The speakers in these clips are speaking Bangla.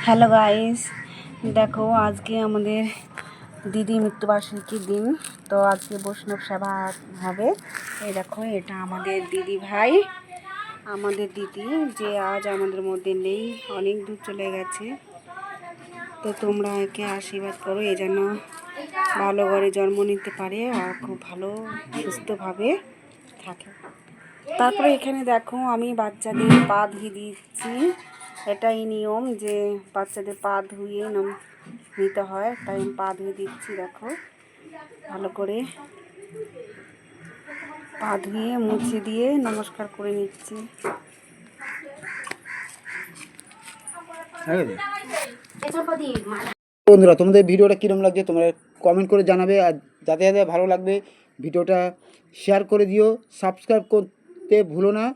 হ্যালো গাইস, দেখো আজকে আমাদের দিদি মৃত্যুবার্ষিকীর দিন। তো আজকে বৈষ্ণব সেবা হবে। এই দেখো, এটা আমাদের দিদি ভাই, আমাদের দিদি যে আজ আমাদের মধ্যে নেই, অনেক দূর চলে গেছে। তো তোমরা একে আশীর্বাদ করো, এ যেন ভালো ঘরে জন্ম নিতে পারে আর খুব ভালো সুস্থভাবে থাকে। তারপরে এখানে দেখো, আমি বাচ্চাদের পা ধুয়ে দিচ্ছি। এটাই নিয়ম যে বাচ্চাদের পা ধুয়ে নিতে হয়, তাই আমি পা ধুয়ে দিচ্ছি। দেখো, ভালো করে পা ধুয়ে মুছে দিয়ে নমস্কার করে নিচ্ছি। বন্ধুরা, তোমাদের ভিডিওটা কীরকম লাগছে তোমরা কমেন্ট করে জানাবে, আর যাতে যাতে ভালো লাগবে ভিডিওটা শেয়ার করে দিও, সাবস্ক্রাইব করতে ভুলো না।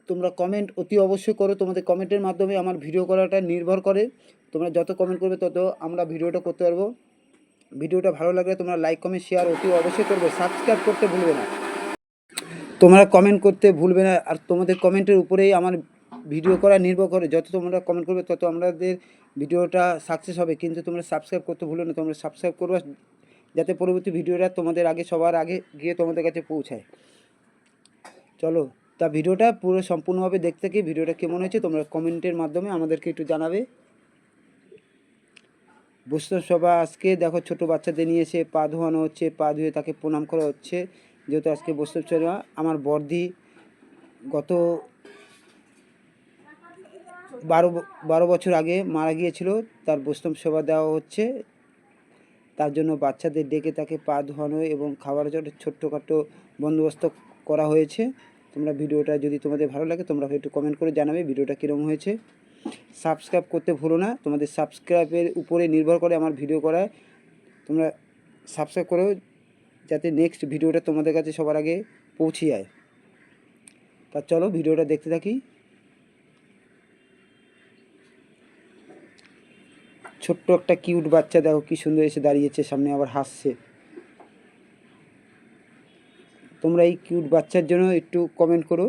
তোমরা কমেন্ট অতি অবশ্যই করো, তোমাদের কমেন্টের মাধ্যমে আমার ভিডিও করাটা নির্ভর করে। তোমরা যত কমেন্ট করবে তত আমরা ভিডিওটা করতে পারবো। ভিডিওটা ভালো লাগলে তোমরা লাইক কমেন্ট শেয়ার অতি অবশ্যই করবে, সাবস্ক্রাইব করতে ভুলবে না। তোমরা কমেন্ট করতে ভুলবে না, আর তোমাদের কমেন্টের উপরেই আমার ভিডিও করা নির্ভর করে। যত তোমরা কমেন্ট করবে তত আমাদের ভিডিওটা সাকসেস হবে। কিন্তু তোমরা সাবস্ক্রাইব করতে ভুলো না, তোমরা সাবস্ক্রাইব করবে যাতে পরবর্তী ভিডিওটা তোমাদের আগে, সবার আগে গিয়ে তোমাদের কাছে পৌঁছায়। চলো, তা ভিডিওটা পুরো সম্পূর্ণভাবে দেখতে কি ভিডিওটা কেমন হয়েছে তোমরা কমেন্টের মাধ্যমে আমাদেরকে একটু জানাবে। বৈষ্ণব সভা আজকে দেখো, ছোটো বাচ্চাদের নিয়ে এসে পা ধোয়ানো হচ্ছে, পা ধুয়ে তাকে প্রণাম করা হচ্ছে। যেহেতু আজকে বৈষ্ণব সভা, আমার বর্দি গত 12 বছর আগে মারা গিয়েছিল, তার বৈষ্ণব সেবা দেওয়া হচ্ছে। তার জন্য বাচ্চাদের ডেকে তাকে পা ধোয়ানো এবং খাওয়ার জন্য ছোট্টখাটো বন্দোবস্ত করা হয়েছে। তোমরা ভিডিওটা যদি তোমাদের ভালো লাগে তোমরা একটু কমেন্ট করে জানাবে ভিডিওটা কীরকম হয়েছে। সাবস্ক্রাইব করতে ভুলো না, তোমাদের সাবস্ক্রাইবের উপরে নির্ভর করে আমার ভিডিও করায়। তোমরা সাবস্ক্রাইব করো যাতে নেক্সট ভিডিওটা তোমাদের কাছে সবার আগে পৌঁছে যায়। তা চলো ভিডিওটা দেখতে থাকি। ছোট্ট একটা কিউট বাচ্চা দেখো কি সুন্দর এসে দাঁড়িয়েছে সামনে, আবার হাসছে। তোমরা এই কিউট বাচ্চার জন্য একটু কমেন্ট করো।